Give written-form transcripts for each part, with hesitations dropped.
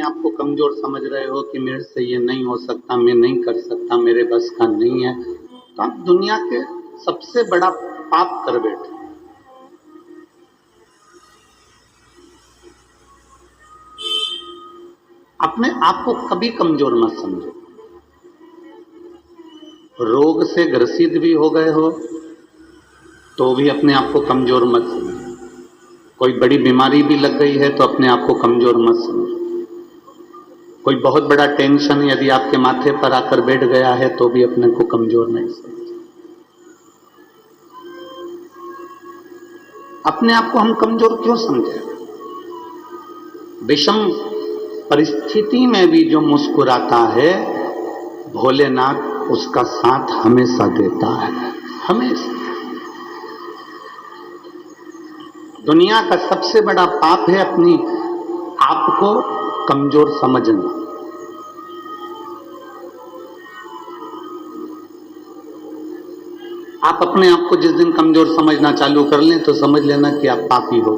अपने आप को कमजोर समझ रहे हो कि मेरे से ये नहीं हो सकता, मैं नहीं कर सकता, मेरे बस का नहीं है, तो आप दुनिया के सबसे बड़ा पाप कर बैठे। अपने आप को कभी कमजोर मत समझो। रोग से ग्रसित भी हो गए हो तो भी अपने आप को कमजोर मत समझो। कोई बड़ी बीमारी भी लग गई है तो अपने आप को कमजोर मत समझो। कोई बहुत बड़ा टेंशन यदि आपके माथे पर आकर बैठ गया है तो भी अपने को कमजोर नहीं समझो। अपने आप को हम कमजोर क्यों समझे? विषम परिस्थिति में भी जो मुस्कुराता है, भोलेनाथ उसका साथ हमेशा देता है, हमेशा। दुनिया का सबसे बड़ा पाप है अपनी आप को कमजोर समझना। आप अपने आप को जिस दिन कमजोर समझना चालू कर लें तो समझ लेना कि आप पापी हो।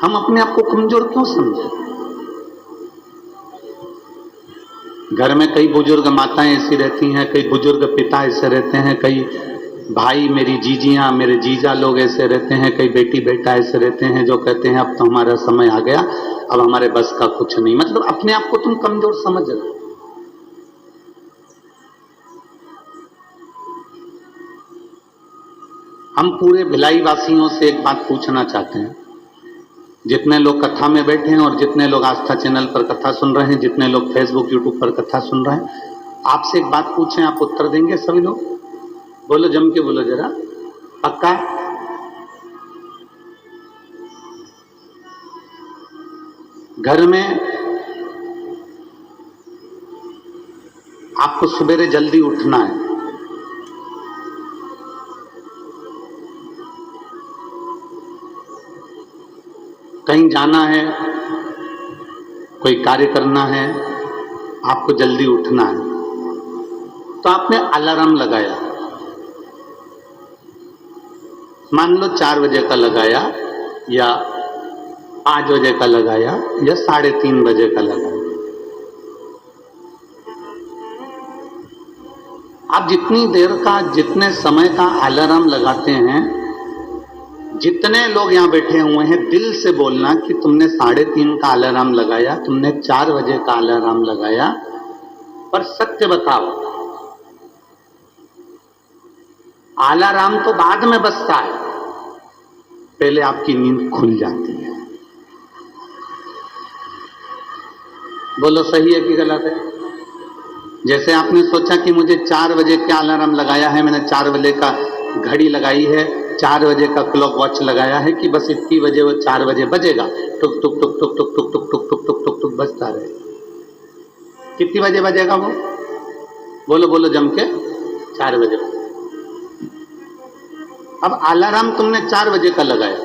हम अपने आप को कमजोर क्यों समझें? घर में कई बुजुर्ग माताएं ऐसी रहती हैं, कई बुजुर्ग पिता ऐसे रहते हैं, कई भाई मेरी जीजियां मेरे जीजा लोग ऐसे रहते हैं, कई बेटी बेटा ऐसे रहते हैं जो कहते हैं अब तो हमारा समय आ गया, अब हमारे बस का कुछ नहीं। मतलब अपने आप को तुम कमजोर समझ रहे हो। हम पूरे भिलाई वासियों से एक बात पूछना चाहते हैं, जितने लोग कथा में बैठे हैं और जितने लोग आस्था चैनल पर कथा सुन रहे हैं, जितने लोग फेसबुक यूट्यूब पर कथा सुन रहे हैं, आपसे एक बात पूछें, आप उत्तर देंगे सभी लोग? बोलो, जम के बोलो जरा, पक्का? घर में आपको सवेरे जल्दी उठना है, कहीं जाना है, कोई कार्य करना है, आपको जल्दी उठना है, तो आपने अलार्म लगाया, मान लो 4 बजे का लगाया या 5 बजे का लगाया या 3:30 बजे का लगाया। आप जितनी देर का, जितने समय का अलार्म लगाते हैं, जितने लोग यहां बैठे हुए हैं, दिल से बोलना कि तुमने 3:30 का अलार्म लगाया, तुमने 4 बजे का अलार्म लगाया, पर सत्य बताओ, अलार्म तो बाद में बजता है, पहले आपकी नींद खुल जाती है। बोलो सही है कि गलत है? जैसे आपने सोचा कि मुझे 4 बजे का अलार्म लगाया है, मैंने 4 बजे का घड़ी लगाई है, 4 बजे का क्लॉक वॉच लगाया है कि बस इतनी बजे वो 4 बजे बजेगा, टुक टुक टुक टुक टुक टुक टुक टुक टुक टुक टुक टुक बजता रहे। कितनी बजे बजेगा वो? बोलो बोलो जम के, 4 बजे। अब अलार्म तुमने 4 बजे का लगाया,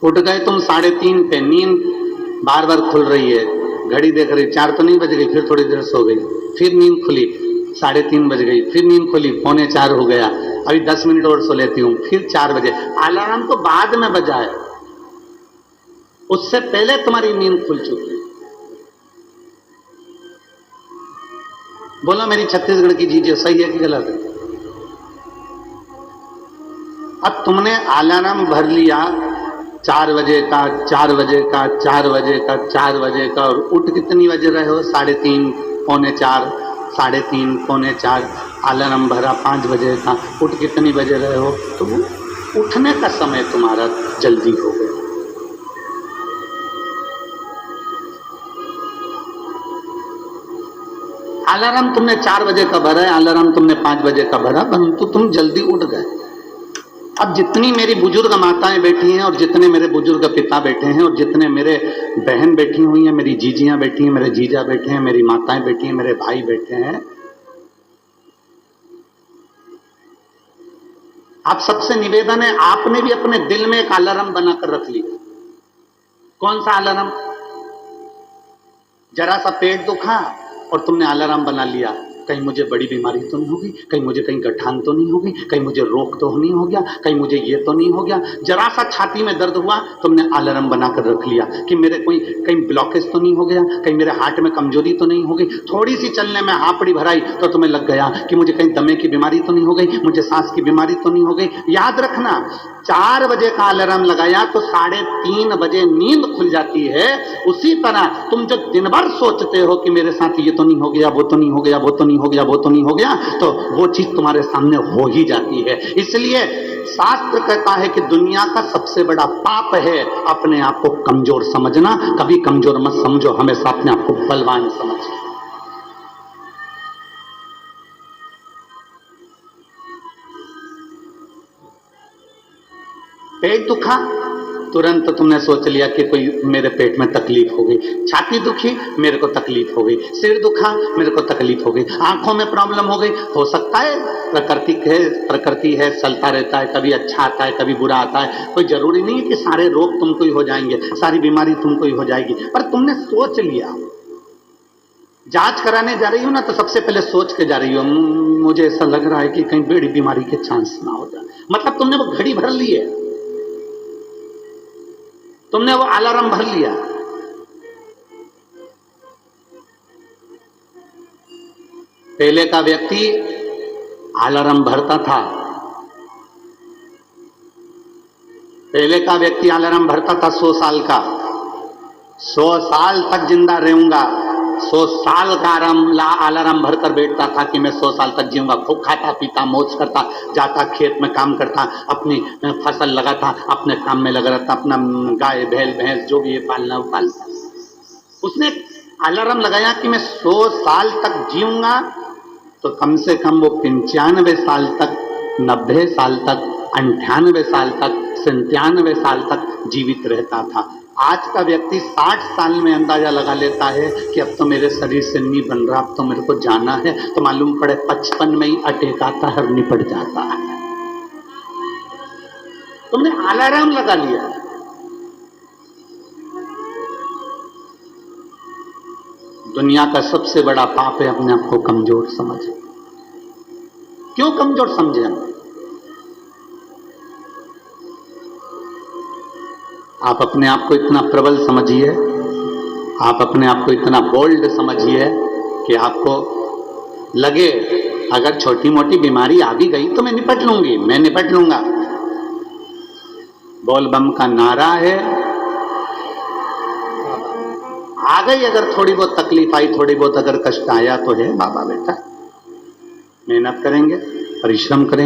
उठ गए तुम 3:30 पे, नींद बार बार खुल रही है, घड़ी देख रही, 4 तो नहीं बज गई, फिर थोड़ी देर सो गई, फिर नींद खुली, 3:30 बज गई, फिर नींद खुली, 3:45 हो गया, अभी 10 मिनट और सो लेती हूं, फिर 4 बजे। अलार्म तो बाद में बजा है, उससे पहले तुम्हारी नींद खुल चुकी है। बोलो मेरी छत्तीसगढ़ की जीजिए, सही है कि गलत है? अब तुमने अलार्म भर लिया 4 बजे का, 4 बजे का, 4 बजे का, 4 बजे का, और उठ कितनी बजे रहे हो? 3:30, 3:45, 3:30, 3:45, अलार्म भरा 5 बजे का, उठ कितनी बजे रहे हो? तो वो उठने का समय तुम्हारा जल्दी हो गया। अलार्म तुमने 4 बजे का भरा है, अलार्म तुमने 5 बजे का भरा, परंतु तुम जल्दी उठ गए। अब जितनी मेरी बुजुर्ग माताएं बैठी हैं और जितने मेरे बुजुर्ग पिता बैठे हैं और जितने मेरे बहन बैठी हुई हैं, मेरी जीजियां बैठी हैं, मेरे जीजा बैठे हैं, मेरी माताएं बैठी हैं, मेरे भाई बैठे हैं, आप सबसे निवेदन है, आपने भी अपने दिल में एक अलार्म बनाकर रख लिया। कौन सा अलार्म? जरा सा पेट दुखा और तुमने अलार्म बना लिया कहीं मुझे बड़ी बीमारी तो नहीं होगी, कहीं मुझे कहीं गठान तो नहीं होगी, कहीं मुझे रोग तो नहीं हो गया, कहीं मुझे ये तो नहीं हो गया। जरा सा छाती में दर्द हुआ, तुमने अलार्म बनाकर रख लिया कि मेरे कोई कहीं ब्लॉकेज तो नहीं हो गया, कहीं मेरे हार्ट में कमजोरी तो नहीं हो गई। थोड़ी सी चलने में हापड़ी भराई तो तुम्हें लग गया कि मुझे कहीं दमे की बीमारी तो नहीं हो गई, मुझे सांस की बीमारी तो नहीं हो गई। याद रखना, 4 बजे का अलार्म लगाया तो 3:30 बजे नींद खुल जाती है। उसी तरह तुम जो दिन भर सोचते हो कि मेरे साथ ये तो नहीं हो गया, वो तो नहीं हो गया, वो तो नहीं हो गया, वो तो नहीं हो गया, तो वो चीज तुम्हारे सामने हो ही जाती है। इसलिए शास्त्र कहता है कि दुनिया का सबसे बड़ा पाप है अपने आप को कमजोर समझना। कभी कमजोर मत समझो, हमेशा अपने आप को बलवान समझो। पेट दुखा, तुरंत तुमने सोच लिया कि कोई मेरे पेट में तकलीफ हो गई। छाती दुखी, मेरे को तकलीफ हो गई। सिर दुखा, मेरे को तकलीफ हो गई। आंखों में प्रॉब्लम हो गई, हो सकता है प्रकृति है, चलता रहता है, कभी अच्छा आता है, कभी बुरा आता है। कोई जरूरी नहीं है कि सारे रोग तुमको ही हो जाएंगे, सारी बीमारी तुमको ही हो जाएगी। पर तुमने सोच लिया, जांच कराने जा रही हो ना, तो सबसे पहले सोच के जा रही हो, मुझे ऐसा लग रहा है कि कहीं बड़ी बीमारी के चांस ना हो जाए। मतलब तुमने वो घड़ी भर ली है, तुमने वो अलार्म भर लिया। पहले का व्यक्ति अलार्म भरता था, पहले का व्यक्ति अलार्म भरता था 100 साल का, 100 साल तक जिंदा रहूंगा, 100 साल का अलार्म भरकर बैठता था कि मैं 100 साल तक जीऊंगा। खूब खाता पीता मौज करता, जाता खेत में काम करता, अपनी फसल लगाता, अपने काम में लगा रहता, अपना गाय बैल भैंस जो भी है पालना वो पालता। उसने अलार्म लगाया कि मैं 100 साल तक जीऊंगा, तो कम से कम वो 95 साल तक, 90 साल तक, 98 साल तक, 97 साल तक जीवित रहता था। आज का व्यक्ति 60 साल में अंदाजा लगा लेता है कि अब तो मेरे शरीर से नहीं बन रहा, अब तो मेरे को जाना है, तो मालूम पड़े 55 में ही अटैक आता है और निपट जाता है। तुमने अलार्म लगा लिया। दुनिया का सबसे बड़ा पाप है अपने आप को कमजोर समझ। क्यों कमजोर समझे हम? आप अपने आप को इतना प्रबल समझिए, आप अपने आप को इतना बोल्ड समझिए कि आपको लगे अगर छोटी मोटी बीमारी आ भी गई तो मैं निपट लूंगी, मैं निपट लूंगा। बोल बम का नारा है, आ गई अगर थोड़ी बहुत तकलीफ आई, थोड़ी बहुत अगर कष्ट आया तो है बाबा बेटा, मेहनत करेंगे, परिश्रम करेंगे।